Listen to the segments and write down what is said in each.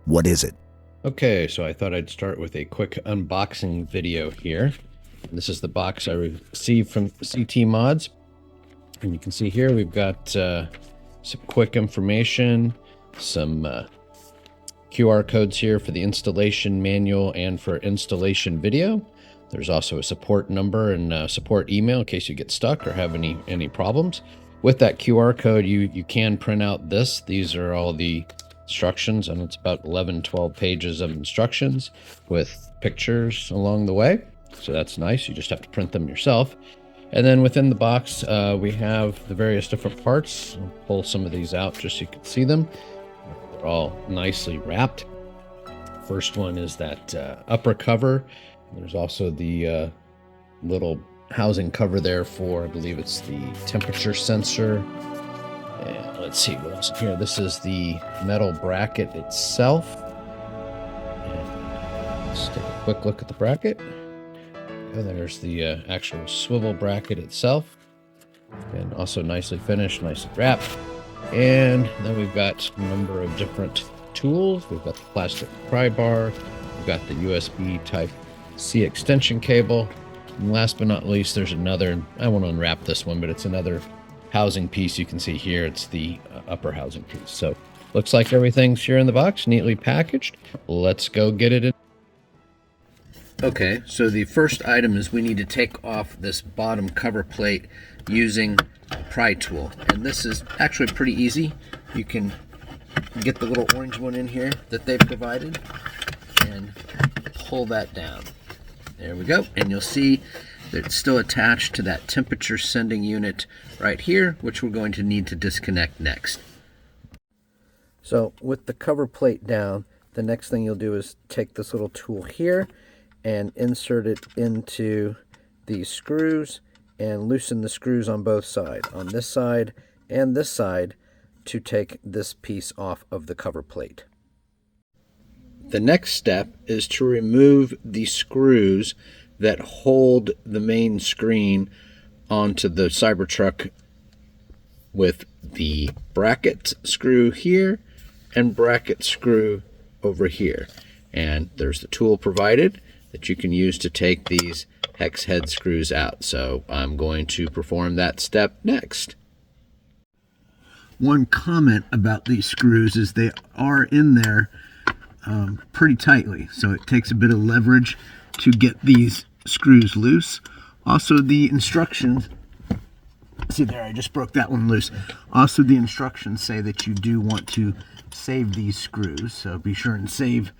What is it? Okay, so I thought I'd start with a quick unboxing video here. This is the box I received from CTMods. And you can see here we've got some quick information, some QR codes here for the installation manual and for installation video. There's also a support number and support email in case you get stuck or have any problems. With that QR code, you can print out this. These are all the instructions, and it's about 11-12 pages of instructions with pictures along the way. So that's nice. You just have to print them yourself. And then within the box, we have the various different parts. I'll pull some of these out just so you can see them. They're all nicely wrapped. First one is that upper cover. There's also the little housing cover there for, I believe it's the temperature sensor. And let's see what else here. This is the metal bracket itself. And let's take a quick look at the bracket. And there's the actual swivel bracket itself. And also nicely finished, nicely wrapped. And then we've got a number of different tools. We've got the plastic pry bar. We've got the USB Type-C extension cable. And last but not least, there's another, I won't unwrap this one, but it's another housing piece. You can see here, it's the upper housing piece. So looks like everything's here in the box, neatly packaged. Let's go get it in. Okay, so the first item is we need to take off this bottom cover plate using a pry tool. And this is actually pretty easy. You can get the little orange one in here that they've provided and pull that down. There we go. And you'll see that it's still attached to that temperature sending unit right here, which we're going to need to disconnect next. So with the cover plate down, the next thing you'll do is take this little tool here and insert it into these screws and loosen the screws on both sides, on this side and this side, to take this piece off of the cover plate. The next step is to remove the screws that hold the main screen onto the Cybertruck with the bracket screw here and bracket screw over here. And there's the tool provided that you can use to take these hex head screws out. So I'm going to perform that step next. One comment about these screws is they are in there pretty tightly, so it takes a bit of leverage to get these screws loose. Also, the instructions, see there, I just broke that one loose. Also, the instructions say that you do want to save these screws, so be sure and save.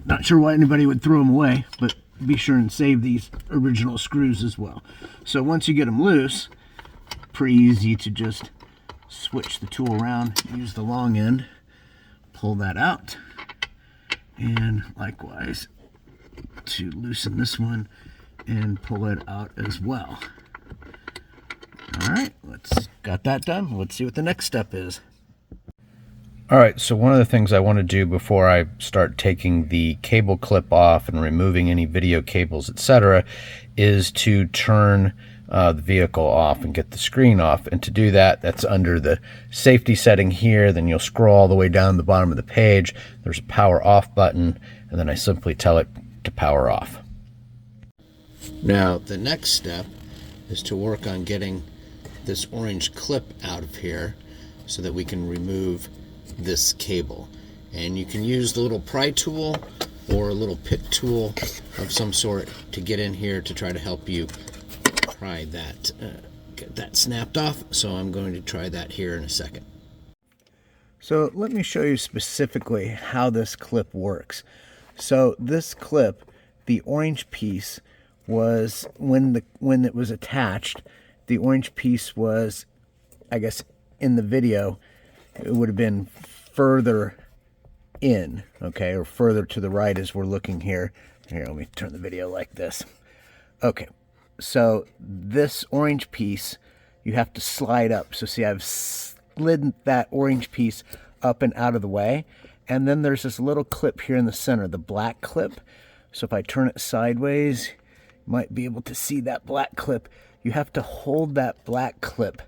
Not sure why anybody would throw them away, but be sure and save these original screws as well. So once you get them loose, pretty easy to just switch the tool around, use the long end, pull that out, and likewise to loosen this one and pull it out as well. All right, got that done. Let's see what the next step is. All right, so one of the things I want to do before I start taking the cable clip off and removing any video cables, etc., is to turn the vehicle off and get the screen off. And to do that, that's under the safety setting here. Then you'll scroll all the way down the bottom of the page. There's a power off button, and then I simply tell it to power off. Now, the next step is to work on getting this orange clip out of here so that we can remove this cable. And you can use the little pry tool or a little pick tool of some sort to get in here to try to help you pry that, get that snapped off. So I'm going to try that here in a second. So let me show you specifically how this clip works. So this clip, the orange piece, was when it was attached, the orange piece was, I guess in the video, it would have been further in, okay, or further to the right as we're looking here. Here, let me turn the video like this. Okay, so this orange piece, you have to slide up. So see, I've slid that orange piece up and out of the way. And then there's this little clip here in the center, the black clip. So if I turn it sideways, you might be able to see that black clip. You have to hold that black clip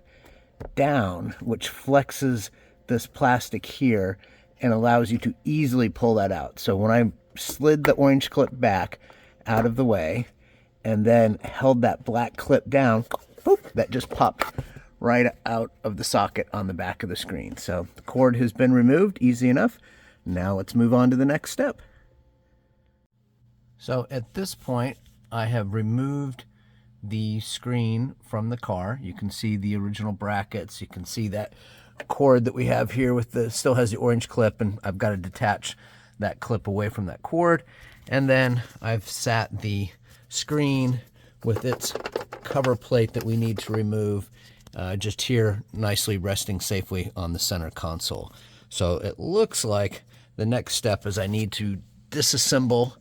down, which flexes this plastic here, and allows you to easily pull that out. So when I slid the orange clip back out of the way and then held that black clip down, boop, that just popped right out of the socket on the back of the screen. So the cord has been removed, easy enough. Now let's move on to the next step. So at this point, I have removed the screen from the car. You can see the original brackets. You can see that cord that we have here with the, still has the orange clip, and I've got to detach that clip away from that cord. And then I've sat the screen with its cover plate that we need to remove just here, nicely resting safely on the center console. So it looks like the next step is I need to disassemble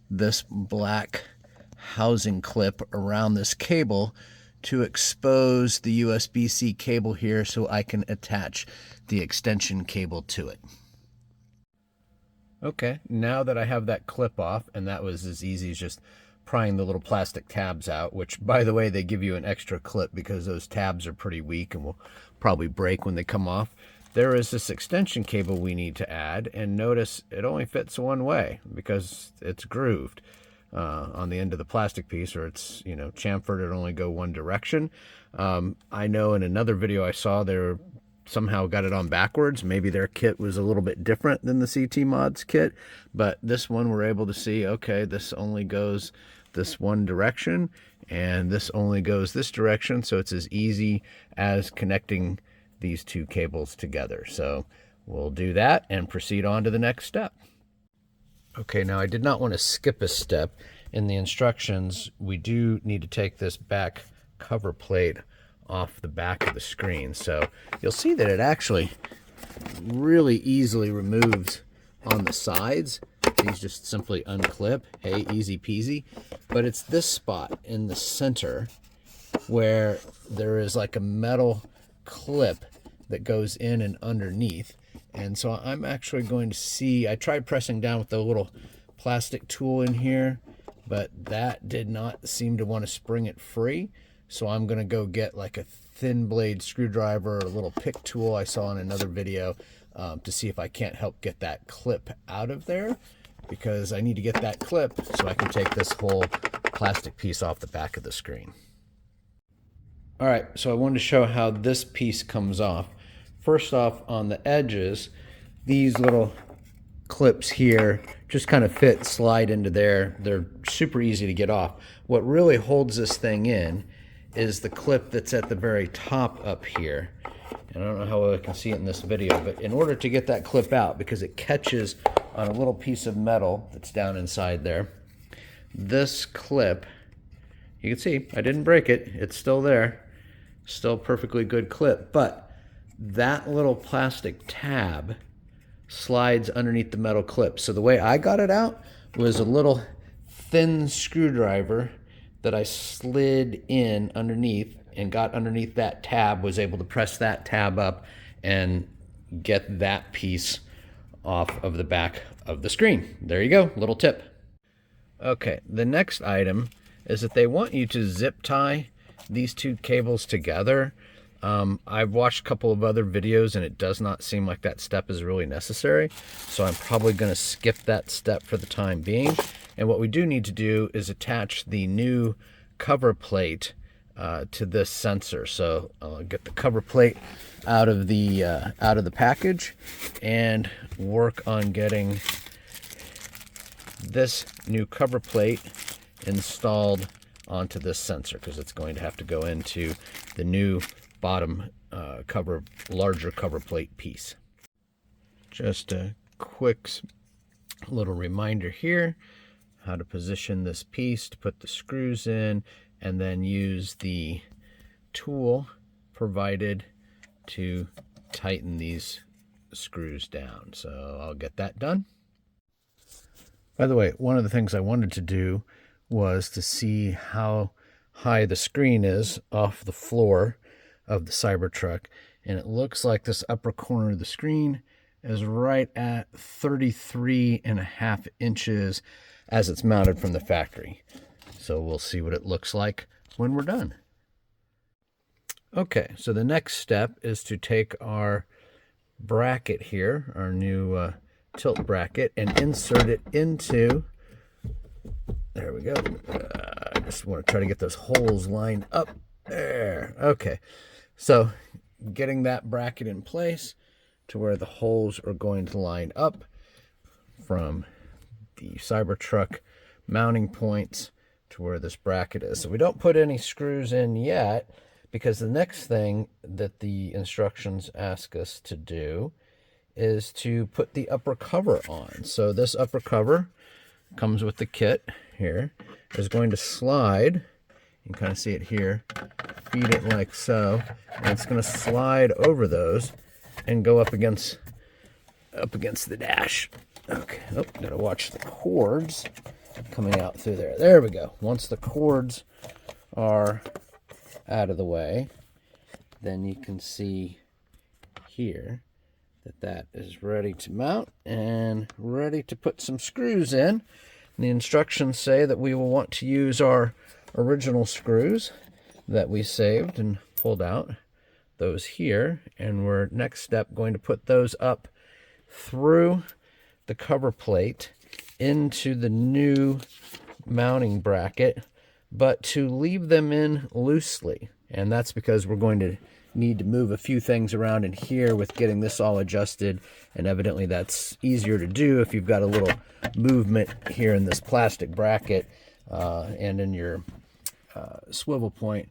this black housing clip around this cable to expose the USB-C cable here so I can attach the extension cable to it. Okay, now that I have that clip off, and that was as easy as just prying the little plastic tabs out, which, by the way, they give you an extra clip because those tabs are pretty weak and will probably break when they come off. There is this extension cable we need to add, and notice it only fits one way because it's grooved on the end of the plastic piece, or it's, you know, chamfered. It only go one direction. I know in another video I saw they somehow got it on backwards. Maybe their kit was a little bit different than the CTMods kit, but this one we're able to see, okay, this only goes this one direction, and this only goes this direction, so it's as easy as connecting these two cables together. So we'll do that and proceed on to the next step. Okay, now I did not want to skip a step. In the instructions, we do need to take this back cover plate off the back of the screen. So you'll see that it actually really easily removes on the sides. These just simply unclip. Hey, easy peasy. But it's this spot in the center where there is like a metal clip that goes in and underneath. And so I'm actually going to see, I tried pressing down with the little plastic tool in here, but that did not seem to want to spring it free. So I'm going to go get like a thin blade screwdriver or a little pick tool I saw in another video to see if I can't help get that clip out of there, because I need to get that clip so I can take this whole plastic piece off the back of the screen. All right, so I wanted to show how this piece comes off. First off, on the edges, these little clips here just kind of fit, slide into there. They're super easy to get off. What really holds this thing in is the clip that's at the very top up here. And I don't know how well I can see it in this video, but in order to get that clip out, because it catches on a little piece of metal that's down inside there, this clip, you can see I didn't break it, it's still there. Still perfectly good clip, but that little plastic tab slides underneath the metal clip. So the way I got it out was a little thin screwdriver that I slid in underneath and got underneath that tab, was able to press that tab up and get that piece off of the back of the screen. There you go, little tip. Okay, the next item is that they want you to zip tie these two cables together. I've watched a couple of other videos and it does not seem like that step is really necessary, so I'm probably going to skip that step for the time being. And what we do need to do is attach the new cover plate to this sensor. So I'll get the cover plate out of the package and work on getting this new cover plate installed onto this sensor, because it's going to have to go into the new bottom larger cover plate piece. Just a quick little reminder here how to position this piece to put the screws in, and then use the tool provided to tighten these screws down. So I'll get that done. By the way, one of the things I wanted to do was to see how high the screen is off the floor of the Cybertruck, and it looks like this upper corner of the screen is right at 33.5 inches as it's mounted from the factory. So we'll see what it looks like when we're done. Okay, so the next step is to take our bracket here, our new tilt bracket, and insert it into, there we go. I just want to try to get those holes lined up. There, okay. So getting that bracket in place to where the holes are going to line up from the Cybertruck mounting points to where this bracket is. So we don't put any screws in yet, because the next thing that the instructions ask us to do is to put the upper cover on. So this upper cover comes with the kit here, is going to slide. You can kind of see it here. Feed it like so, and it's going to slide over those and go up against the dash. Okay, oh, gotta watch the cords coming out through there. There we go. Once the cords are out of the way, then you can see here that that is ready to mount and ready to put some screws in. And the instructions say that we will want to use our original screws that we saved and pulled out, those here, and we're next step going to put those up through the cover plate into the new mounting bracket, but to leave them in loosely. And that's because we're going to need to move a few things around in here with getting this all adjusted, and evidently that's easier to do if you've got a little movement here in this plastic bracket and in your swivel point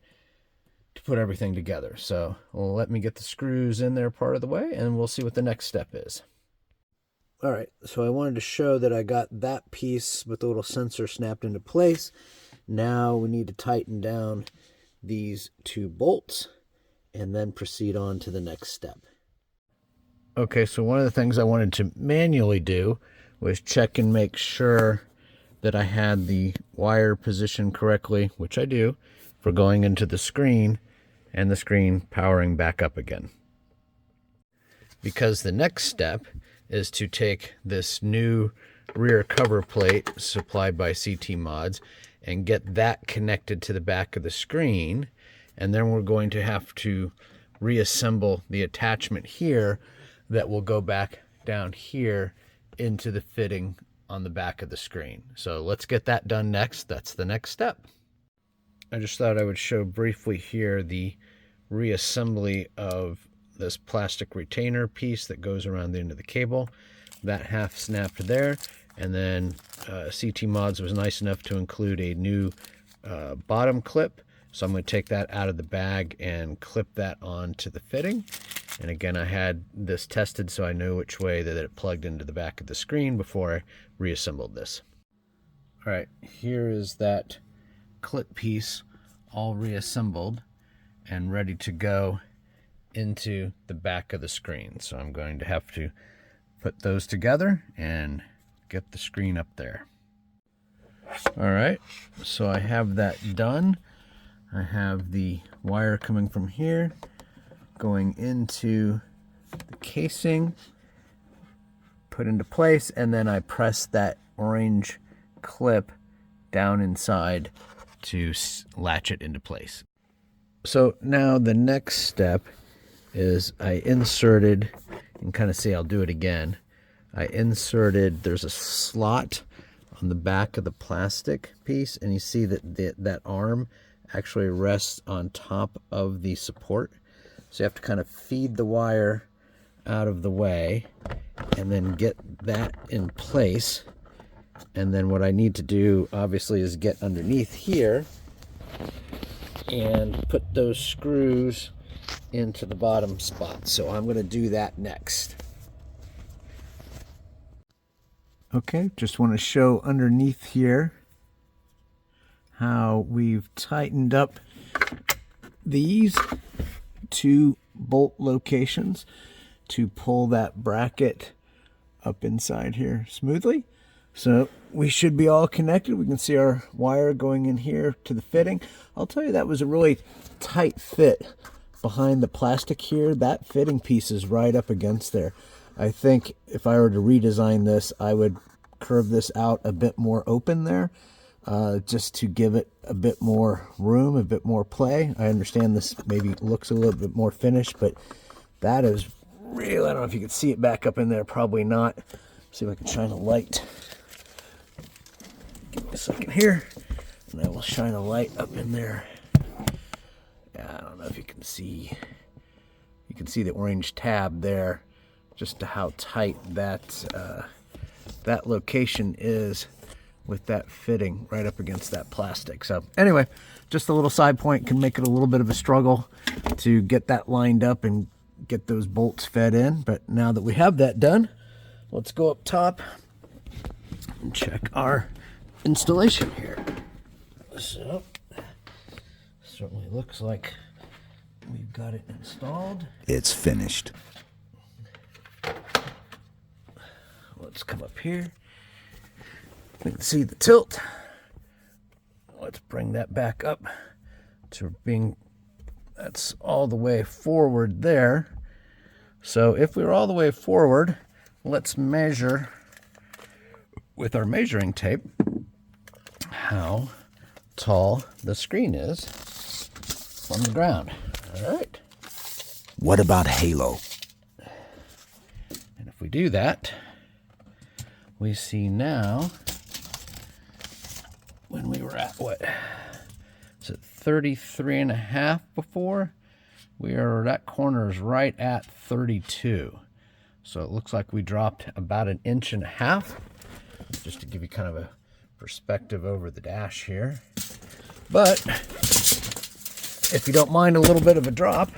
to put everything together. So let me get the screws in there part of the way, and we'll see what the next step is. All right, so I wanted to show that I got that piece with the little sensor snapped into place. Now we need to tighten down these two bolts and then proceed on to the next step. Okay, so one of the things I wanted to manually do was check and make sure that I had the wire positioned correctly, which I do, for going into the screen and the screen powering back up again. Because the next step is to take this new rear cover plate supplied by CTMods and get that connected to the back of the screen, and then we're going to have to reassemble the attachment here that will go back down here into the fitting on the back of the screen. So let's get that done next. That's the next step. I just thought I would show briefly here the reassembly of this plastic retainer piece that goes around the end of the cable. That half snapped there, and then CTMods was nice enough to include a new bottom clip, so I'm going to take that out of the bag and clip that onto the fitting. And again, I had this tested so I knew which way that it plugged into the back of the screen before I reassembled this. All right, here is that clip piece all reassembled and ready to go into the back of the screen. So I'm going to have to put those together and get the screen up there. All right, so I have that done. I have the wire coming from here, going into the casing, put into place, and then I press that orange clip down inside to latch it into place. So now the next step is I inserted, you can kind of see, I'll do it again. I inserted, there's a slot on the back of the plastic piece, and you see that that arm actually rests on top of the support. So you have to kind of feed the wire out of the way and then get that in place. And then what I need to do, obviously, is get underneath here and put those screws into the bottom spot. So I'm going to do that next. Okay, just want to show underneath here how we've tightened up these two bolt locations to pull that bracket up inside here smoothly. So we should be all connected. We can see our wire going in here to the fitting. I'll tell you, that was a really tight fit behind the plastic here. That fitting piece is right up against there. I think if I were to redesign this, I would curve this out a bit more open there, just to give it a bit more room, a bit more play. I understand this maybe looks a little bit more finished, but that is really, I don't know if you can see it back up in there, probably not. See if I can shine a light. Give me a second here, and I will shine a light up in there. Yeah, I don't know if you can see. You can see the orange tab there, just to how tight that that location is with that fitting right up against that plastic. So anyway, just a little side point, can make it a little bit of a struggle to get that lined up and get those bolts fed in. But now that we have that done, let's go up top and check our installation here. So certainly looks like we've got it installed. It's finished. Let's come up here. We can see the tilt. Let's bring that back up to being, that's all the way forward there. So if we were all the way forward, let's measure with our measuring tape how tall the screen is from the ground. All right. What about Halo? And if we do that, we see now, when we were at, what, is it 33.5 before? That corner is right at 32. So it looks like we dropped about 1.5 inches, just to give you kind of a perspective over the dash here. But if you don't mind a little bit of a drop,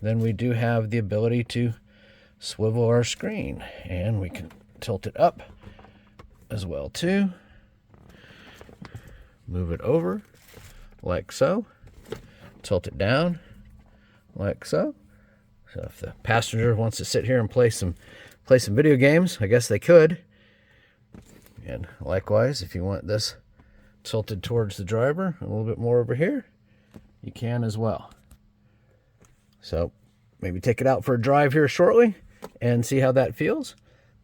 then we do have the ability to swivel our screen, and we can tilt it up as well too. Move it over like so. Tilt it down like so. So if the passenger wants to sit here and play some video games, I guess they could. And likewise, if you want this tilted towards the driver a little bit more over here, you can as well. So maybe take it out for a drive here shortly and see how that feels.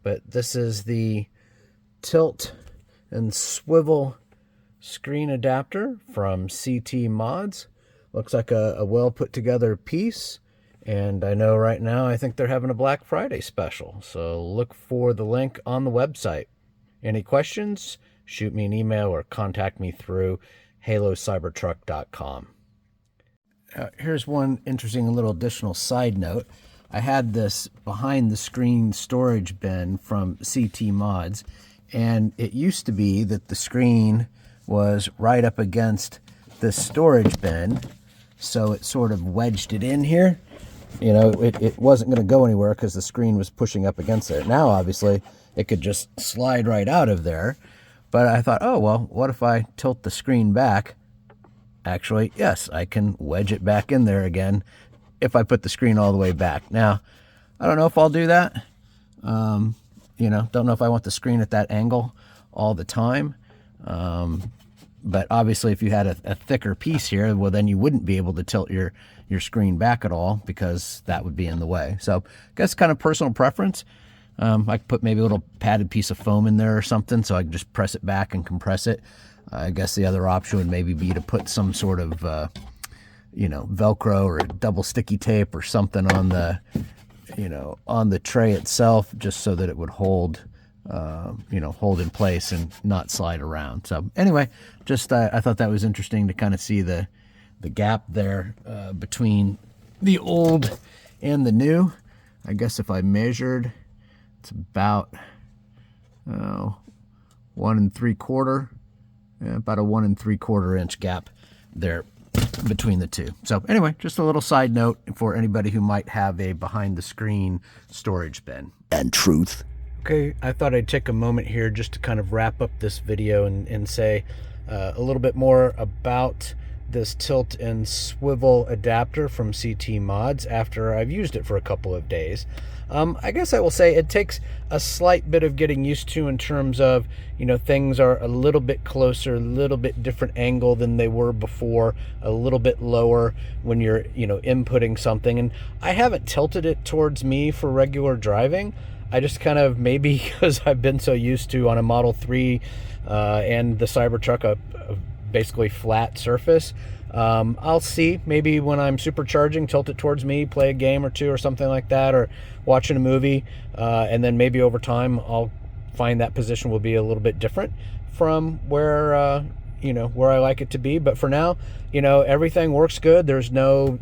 But this is the tilt and swivel screen adapter from CTMods. Looks like a well put together piece. And I know right now, I think they're having a Black Friday special. So look for the link on the website. Any questions? Shoot me an email or contact me through halocybertruck.com. Here's one interesting little additional side note. I had this behind the screen storage bin from CTMods, and it used to be that the screen was right up against this storage bin, so it sort of wedged it in here. You know, it wasn't going to go anywhere because the screen was pushing up against it. Now, obviously, it could just slide right out of there. But I thought, oh, well, what if I tilt the screen back? Actually, yes, I can wedge it back in there again if I put the screen all the way back. Now, I don't know if I'll do that. You know, don't know if I want the screen at that angle all the time. But obviously, if you had a thicker piece here, well, then you wouldn't be able to tilt your screen back at all because that would be in the way. So I guess kind of personal preference. I could put maybe a little padded piece of foam in there or something so I can just press it back and compress it. I guess the other option would maybe be to put some sort of, you know, Velcro or double sticky tape or something on the, you know, on the tray itself, just so that it would hold, you know, hold in place and not slide around. So anyway, just I thought that was interesting to kind of see the gap there between the old and the new. I guess if I measured, it's about 1 3/4. About a 1 3/4 inch gap there between the two. So anyway, just a little side note for anybody who might have a behind the screen storage bin. And truth. Okay, I thought I'd take a moment here just to kind of wrap up this video and say a little bit more about this tilt and swivel adapter from CTMods after I've used it for a couple of days. I guess I will say it takes a slight bit of getting used to in terms of, you know, things are a little bit closer, a little bit different angle than they were before, a little bit lower when you're, you know, inputting something. And I haven't tilted it towards me for regular driving. I just kind of, maybe because I've been so used to on a Model 3 and the Cybertruck, a basically flat surface, I'll see, maybe when I'm supercharging, tilt it towards me, play a game or two or something like that, or watching a movie, and then maybe over time I'll find that position will be a little bit different from where where I like it to be. But for now, everything works good. There's no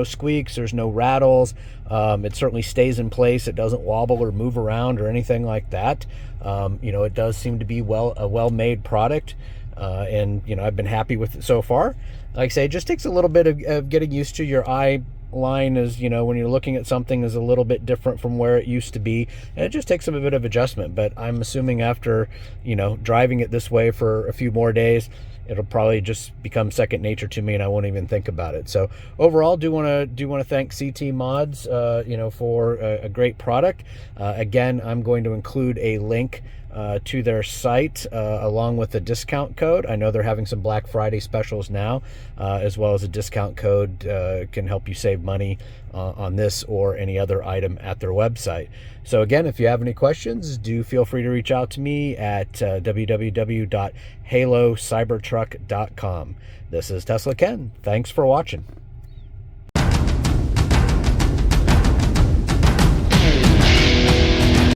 squeaks, there's no rattles. It certainly stays in place. It doesn't wobble or move around or anything like that. It does seem to be a well-made product, and I've been happy with it so far. Like I say, it just takes a little bit of getting used to. Your eye line is, when you're looking at something, is a little bit different from where it used to be, and it just takes a bit of adjustment. But I'm assuming after driving it this way for a few more days, it'll probably just become second nature to me, and I won't even think about it. So overall, do want to thank CTMods for a great product. Again, I'm going to include a link to their site along with a discount code. I know they're having some Black Friday specials now, as well as a discount code can help you save money on this or any other item at their website. So again, if you have any questions, do feel free to reach out to me at www.halocybertruck.com. This is TeslaKen. Thanks for watching.